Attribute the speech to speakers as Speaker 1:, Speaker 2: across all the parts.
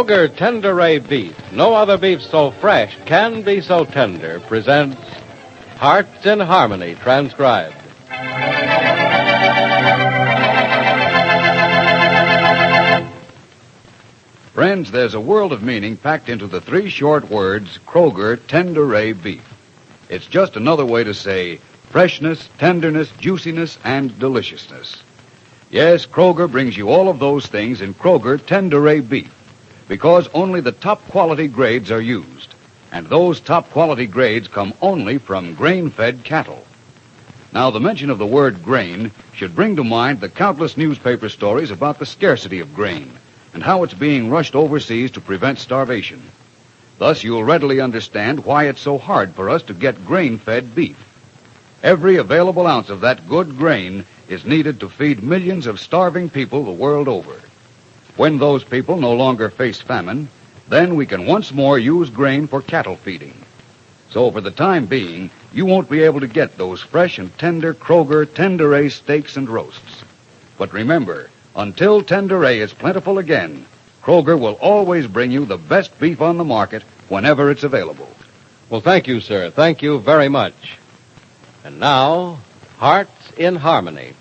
Speaker 1: Kroger Tenderay Beef, no other beef so fresh can be so tender, presents Hearts in Harmony, transcribed.
Speaker 2: Friends, there's a world of meaning packed into the three short words, Kroger Tenderay Beef. It's just another way to say freshness, tenderness, juiciness, and deliciousness. Yes, Kroger brings you all of those things in Kroger Tenderay Beef, because only the top quality grades are used, and those top quality grades come only from grain-fed cattle. Now, the mention of the word grain should bring to mind the countless newspaper stories about the scarcity of grain and how it's being rushed overseas to prevent starvation. Thus, you'll readily understand why it's so hard for us to get grain-fed beef. Every available ounce of that good grain is needed to feed millions of starving people the world over. When those people no longer face famine, then we can once more use grain for cattle feeding. So for the time being, you won't be able to get those fresh and tender Kroger Tenderay steaks and roasts. But remember, until Tenderay is plentiful again, Kroger will always bring you the best beef on the market whenever it's available.
Speaker 1: Well, thank you, sir. Thank you very much. And now, Hearts in Harmony.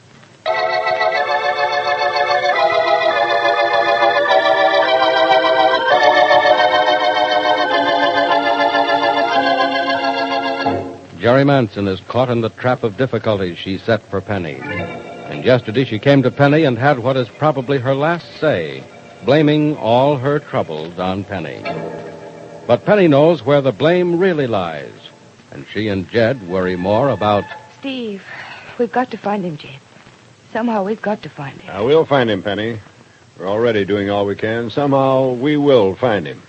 Speaker 1: Jerry Manson is caught in the trap of difficulties she set for Penny. And yesterday she came to Penny and had what is probably her last say, blaming all her troubles on Penny. But Penny knows where the blame really lies, and she and Jed worry more about...
Speaker 3: Steve, we've got to find him, Jed. Somehow we've got to find him.
Speaker 4: We'll find him, Penny. We're already doing all we can. Somehow we will find him.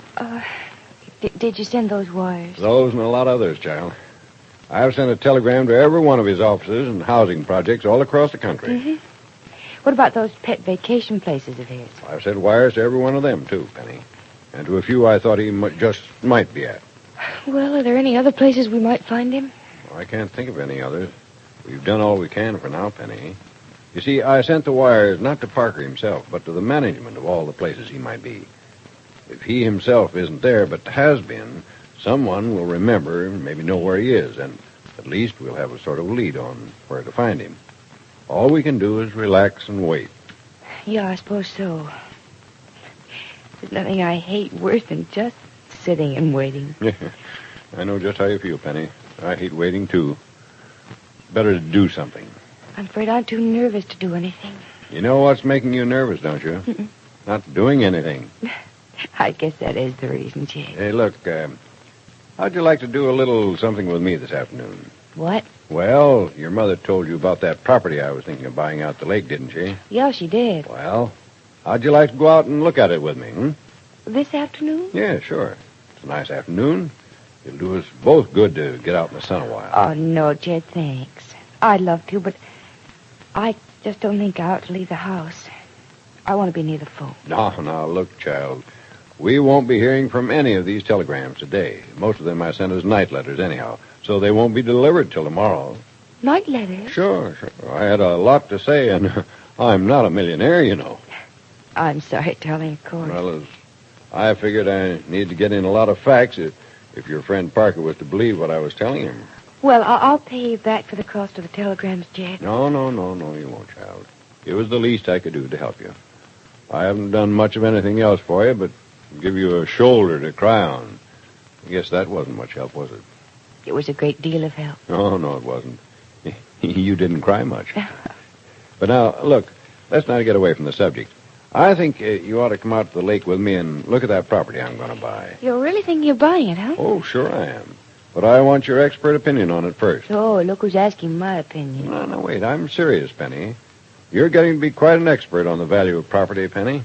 Speaker 3: Did you send those wires?
Speaker 4: Those and a lot of others, child. I've sent a telegram to every one of his offices and housing projects all across the country.
Speaker 3: Mm-hmm. What about those pet vacation places of his?
Speaker 4: I've sent wires to every one of them, too, Penny. And to a few I thought he just might be at.
Speaker 3: Well, are there any other places we might find him?
Speaker 4: Well, I can't think of any others. We've done all we can for now, Penny. You see, I sent the wires not to Parker himself, but to the management of all the places he might be. If he himself isn't there, but has been, someone will remember and maybe know where he is, and at least we'll have a sort of lead on where to find him. All we can do is relax and wait.
Speaker 3: Yeah, I suppose so. There's nothing I hate worse than just sitting and waiting.
Speaker 4: Yeah, I know just how you feel, Penny. I hate waiting, too. Better to do something.
Speaker 3: I'm afraid I'm too nervous to do anything.
Speaker 4: You know what's making you nervous, don't you?
Speaker 3: Mm-mm.
Speaker 4: Not doing anything.
Speaker 3: I guess that is the reason, Jed.
Speaker 4: Hey, look, how'd you like to do a little something with me this afternoon?
Speaker 3: What?
Speaker 4: Well, your mother told you about that property I was thinking of buying out the lake, didn't she?
Speaker 3: Yeah, she did.
Speaker 4: Well, how'd you like to go out and look at it with me,
Speaker 3: This afternoon?
Speaker 4: Yeah, sure. It's a nice afternoon. It'll do us both good to get out in the sun a while.
Speaker 3: Oh, no, Jed, thanks. I'd love to, but I just don't think I ought to leave the house. I want to be near the phone.
Speaker 4: No, look, child. We won't be hearing from any of these telegrams today. Most of them I sent as night letters anyhow, so they won't be delivered till tomorrow.
Speaker 3: Night letters?
Speaker 4: Sure. I had a lot to say, and I'm not a millionaire, you know.
Speaker 3: I'm sorry, darling, of course.
Speaker 4: Well, as I figured I need to get in a lot of facts if your friend Parker was to believe what I was telling him.
Speaker 3: Well, I'll pay you back for the cost of the telegrams, Jed.
Speaker 4: No, you won't, child. It was the least I could do to help you. I haven't done much of anything else for you, but give you a shoulder to cry on. I guess that wasn't much help, was it?
Speaker 3: It was a great deal of help.
Speaker 4: No, it wasn't. You didn't cry much. But now, look, let's not get away from the subject. I think you ought to come out to the lake with me and look at that property I'm going to buy.
Speaker 3: You're really thinking of buying it, huh?
Speaker 4: Oh, sure I am. But I want your expert opinion on it first.
Speaker 3: Oh, look who's asking my opinion.
Speaker 4: No, wait. I'm serious, Penny. You're getting to be quite an expert on the value of property, Penny.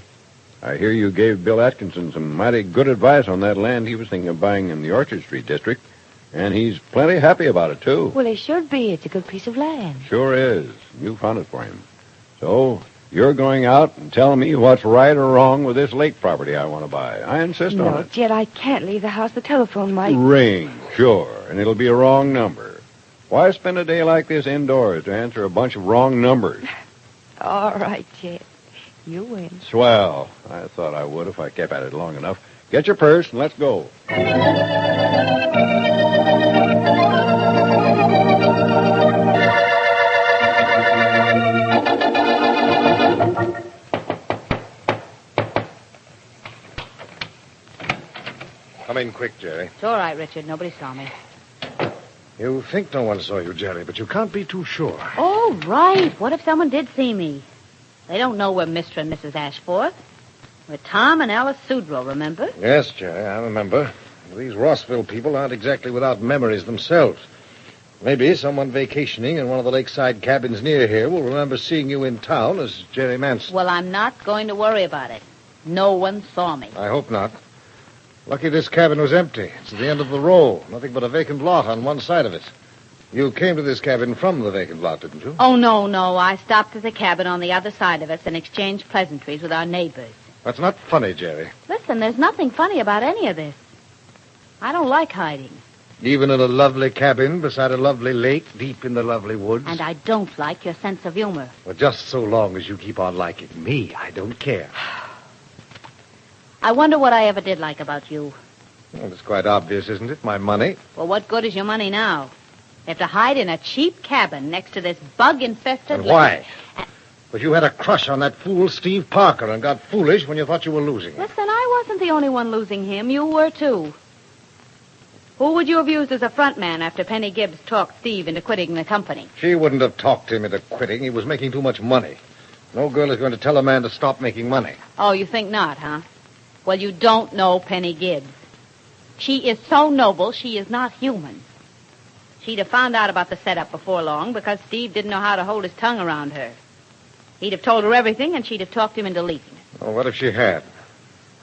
Speaker 4: I hear you gave Bill Atkinson some mighty good advice on that land he was thinking of buying in the Orchard Street district, and he's plenty happy about it, too.
Speaker 3: Well, it should be. It's a good piece of land.
Speaker 4: Sure is. You found it for him. So, you're going out and telling me what's right or wrong with this lake property I want to buy. I insist on
Speaker 3: No,
Speaker 4: it.
Speaker 3: Jed, I can't leave the house. The telephone might...
Speaker 4: Ring, sure, and it'll be a wrong number. Why spend a day like this indoors to answer a bunch of wrong numbers?
Speaker 3: All right, Jed. You win.
Speaker 4: Swell. I thought I would if I kept at it long enough. Get your purse and let's go.
Speaker 5: Come in quick, Jerry.
Speaker 6: It's all right, Richard. Nobody saw me.
Speaker 5: You think no one saw you, Jerry, but you can't be too sure.
Speaker 6: Oh, right. What if someone did see me? They don't know we're Mr. and Mrs. Ashforth. We're Tom and Alice Sudrow, remember?
Speaker 5: Yes, Jerry, I remember. These Rossville people aren't exactly without memories themselves. Maybe someone vacationing in one of the lakeside cabins near here will remember seeing you in town as Jerry Manson.
Speaker 6: Well, I'm not going to worry about it. No one saw me.
Speaker 5: I hope not. Lucky this cabin was empty. It's at the end of the row. Nothing but a vacant lot on one side of it. You came to this cabin from the vacant lot, didn't you?
Speaker 6: Oh, no. I stopped at the cabin on the other side of us and exchanged pleasantries with our neighbors.
Speaker 5: That's not funny, Jerry.
Speaker 6: Listen, there's nothing funny about any of this. I don't like hiding.
Speaker 5: Even in a lovely cabin beside a lovely lake deep in the lovely woods.
Speaker 6: And I don't like your sense of humor.
Speaker 5: Well, just so long as you keep on liking me, I don't care.
Speaker 6: I wonder what I ever did like about you.
Speaker 5: Well, it's quite obvious, isn't it? My money.
Speaker 6: Well, what good is your money now? You have to hide in a cheap cabin next to this bug-infested...
Speaker 5: And why? But you had a crush on that fool Steve Parker and got foolish when you thought you were losing him.
Speaker 6: Listen, I wasn't the only one losing him. You were, too. Who would you have used as a front man after Penny Gibbs talked Steve into quitting the company?
Speaker 5: She wouldn't have talked him into quitting. He was making too much money. No girl is going to tell a man to stop making money.
Speaker 6: Oh, you think not, huh? Well, you don't know Penny Gibbs. She is so noble, she is not human. She'd have found out about the setup before long because Steve didn't know how to hold his tongue around her. He'd have told her everything, and she'd have talked him into leaving it.
Speaker 5: Well, what if she had?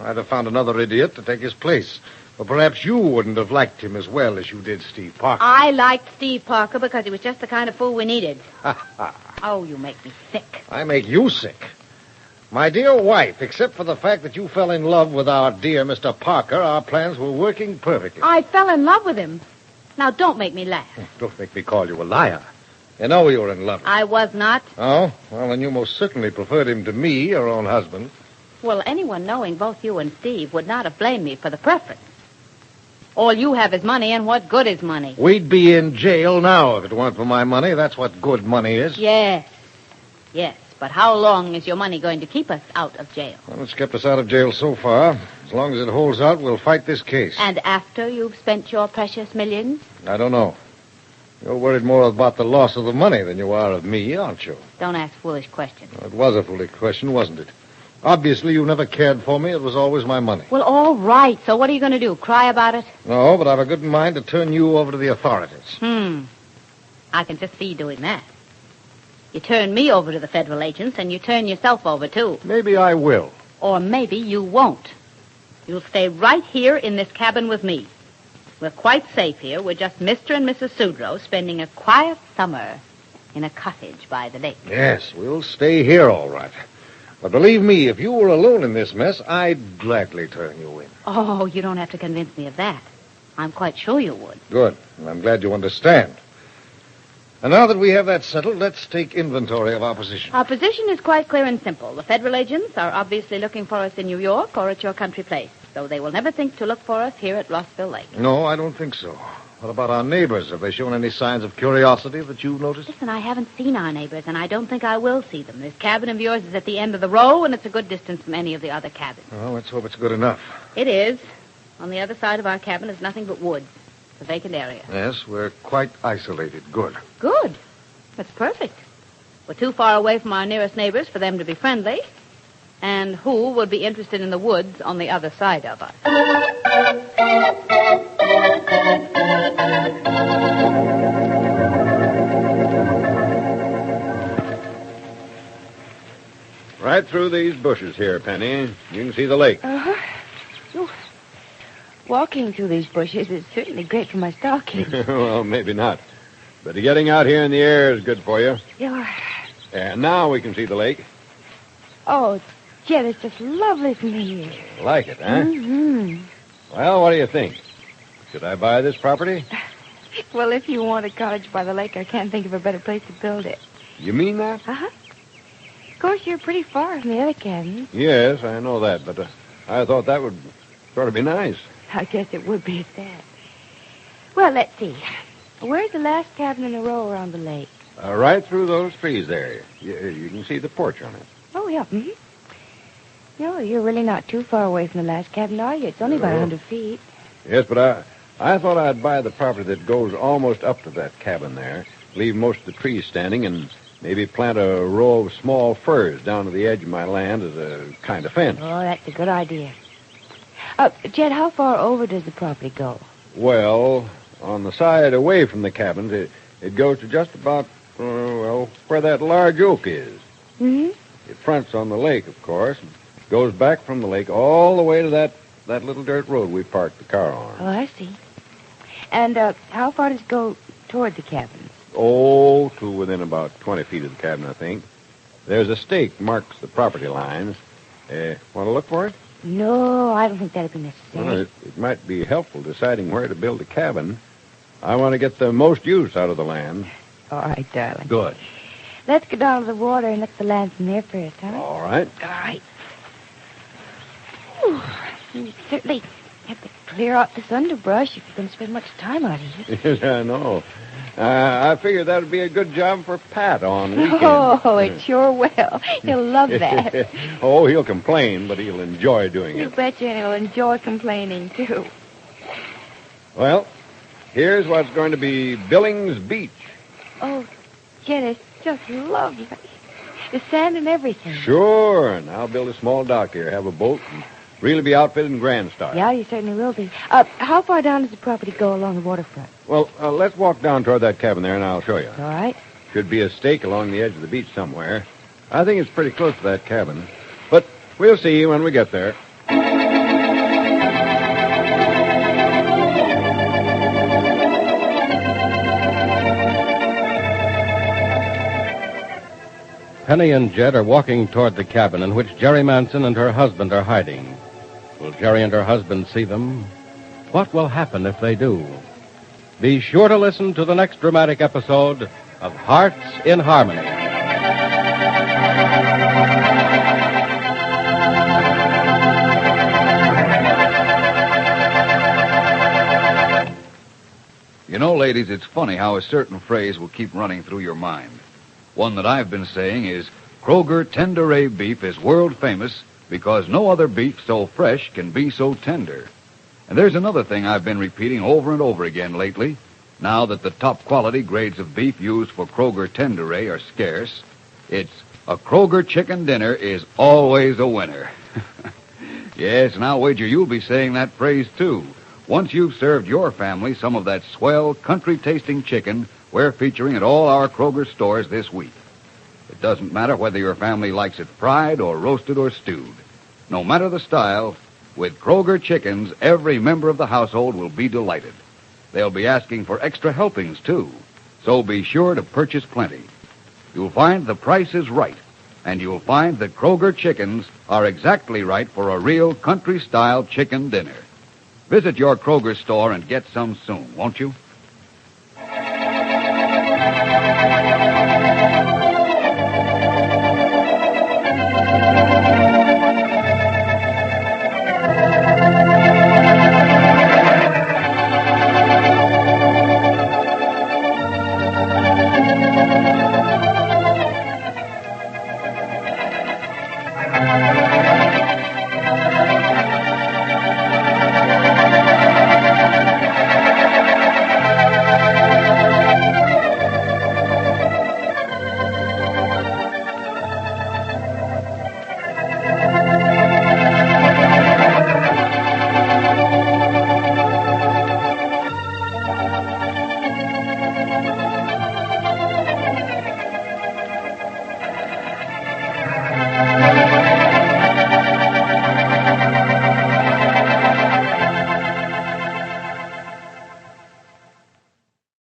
Speaker 5: I'd have found another idiot to take his place. Or perhaps you wouldn't have liked him as well as you did Steve Parker.
Speaker 6: I liked Steve Parker because he was just the kind of fool we needed. Oh, you make me sick.
Speaker 5: I make you sick. My dear wife, except for the fact that you fell in love with our dear Mr. Parker, our plans were working perfectly.
Speaker 6: I fell in love with him. Now, don't make me laugh.
Speaker 5: Don't make me call you a liar. You know you were in love with him.
Speaker 6: I was not.
Speaker 5: Oh? Well, then you most certainly preferred him to me, your own husband.
Speaker 6: Well, anyone knowing both you and Steve would not have blamed me for the preference. All you have is money, and what good is money?
Speaker 5: We'd be in jail now if it weren't for my money. That's what good money is.
Speaker 6: Yes. But how long is your money going to keep us out of jail?
Speaker 5: Well, it's kept us out of jail so far. As long as it holds out, we'll fight this case.
Speaker 6: And after you've spent your precious millions?
Speaker 5: I don't know. You're worried more about the loss of the money than you are of me, aren't you?
Speaker 6: Don't ask foolish questions.
Speaker 5: Well, it was a foolish question, wasn't it? Obviously, you never cared for me. It was always my money.
Speaker 6: Well, all right. So what are you going to do? Cry about it?
Speaker 5: No, but I've a good mind to turn you over to the authorities.
Speaker 6: I can just see you doing that. You turn me over to the federal agents, and you turn yourself over, too.
Speaker 5: Maybe I will.
Speaker 6: Or maybe you won't. You'll stay right here in this cabin with me. We're quite safe here. We're just Mr. and Mrs. Sudrow spending a quiet summer in a cottage by the lake.
Speaker 5: Yes, we'll stay here all right. But believe me, if you were alone in this mess, I'd gladly turn you in.
Speaker 6: Oh, you don't have to convince me of that. I'm quite sure you would.
Speaker 5: Good. And I'm glad you understand. And now that we have that settled, let's take inventory of our position.
Speaker 6: Our position is quite clear and simple. The federal agents are obviously looking for us in New York or at your country place, so they will never think to look for us here at Rossville Lake.
Speaker 5: No, I don't think so. What about our neighbors? Have they shown any signs of curiosity that you've noticed?
Speaker 6: Listen, I haven't seen our neighbors, and I don't think I will see them. This cabin of yours is at the end of the row, and it's a good distance from any of the other cabins.
Speaker 5: Well, let's hope it's good enough.
Speaker 6: It is. On the other side of our cabin is nothing but woods. It's a vacant area.
Speaker 5: Yes, we're quite isolated. Good.
Speaker 6: Good. That's perfect. We're too far away from our nearest neighbors for them to be friendly. And who would be interested in the woods on the other side of us?
Speaker 4: Right through these bushes here, Penny. You can see the lake.
Speaker 3: Walking through these bushes is certainly great for my stockings.
Speaker 4: Well, maybe not. But getting out here in the air is good for you.
Speaker 3: Yeah.
Speaker 4: And now we can see the lake.
Speaker 3: Oh, Jet, it's just lovely from here.
Speaker 4: Like it, huh?
Speaker 3: Mm-hmm.
Speaker 4: Well, what do you think? Should I buy this property?
Speaker 3: Well, if you want a cottage by the lake, I can't think of a better place to build it.
Speaker 4: You mean that?
Speaker 3: Uh-huh. Of course, you're pretty far from the other cabins.
Speaker 4: Yes, I know that, but I thought that would sort of be nice.
Speaker 3: I guess it would be at that. Well, let's see. Where's the last cabin in a row around the lake?
Speaker 4: Right through those trees there. You can see the porch on it.
Speaker 3: Oh, yeah. Mm-hmm. No, you're really not too far away from the last cabin, are you? It's only about 100 feet.
Speaker 4: Yes, but I thought I'd buy the property that goes almost up to that cabin there, leave most of the trees standing, and maybe plant a row of small firs down to the edge of my land as a kind of fence.
Speaker 3: Oh, that's a good idea. Jed, how far over does the property go?
Speaker 4: Well, on the side away from the cabins, it goes to just about, where that large oak is.
Speaker 3: Mm-hmm.
Speaker 4: It fronts on the lake, of course, and goes back from the lake all the way to that little dirt road we parked the car on.
Speaker 3: Oh, I see. And how far does it go toward the cabins?
Speaker 4: Oh, to within about 20 feet of the cabin, I think. There's a stake marks the property lines. Want to look for it?
Speaker 3: No, I don't think that'd be necessary.
Speaker 4: Well, it might be helpful deciding where to build a cabin. I want to get the most use out of the land.
Speaker 3: All right, darling.
Speaker 4: Good.
Speaker 3: Let's go down to the water and look at the land from there first, huh?
Speaker 4: All right.
Speaker 3: All right. Whew. You certainly have to clear out this underbrush if you're going to spend much time out here.
Speaker 4: Yes, I know. I figured that would be a good job for Pat on weekends.
Speaker 3: Oh, it sure will. He'll love that.
Speaker 4: Oh, he'll complain, but he'll enjoy doing
Speaker 3: You
Speaker 4: it.
Speaker 3: betcha, and he'll enjoy complaining, too.
Speaker 4: Well, here's what's going to be Billings Beach.
Speaker 3: Oh, Jed, it's just lovely. The sand and everything.
Speaker 4: Sure, and I'll build a small dock here, have a boat, and really be outfitted in grand style.
Speaker 3: Yeah, you certainly will be. How far down does the property go along the waterfront?
Speaker 4: Well, let's walk down toward that cabin there, and I'll show you.
Speaker 3: All right.
Speaker 4: Should be a stake along the edge of the beach somewhere. I think it's pretty close to that cabin. But we'll see when we get there.
Speaker 1: Penny and Jed are walking toward the cabin in which Jerry Manson and her husband are hiding. Will Jerry and her husband see them? What will happen if they do? Be sure to listen to the next dramatic episode of Hearts in Harmony.
Speaker 2: You know, ladies, it's funny how a certain phrase will keep running through your mind. One that I've been saying is, Kroger Tenderay beef is world famous because no other beef so fresh can be so tender. And there's another thing I've been repeating over and over again lately. Now that the top quality grades of beef used for Kroger Tenderay are scarce, it's a Kroger chicken dinner is always a winner. Yes, and I'll wager you'll be saying that phrase too, once you've served your family some of that swell, country-tasting chicken we're featuring at all our Kroger stores this week. It doesn't matter whether your family likes it fried or roasted or stewed. No matter the style, with Kroger chickens, every member of the household will be delighted. They'll be asking for extra helpings, too, so be sure to purchase plenty. You'll find the price is right, and you'll find that Kroger chickens are exactly right for a real country-style chicken dinner. Visit your Kroger store and get some soon, won't you?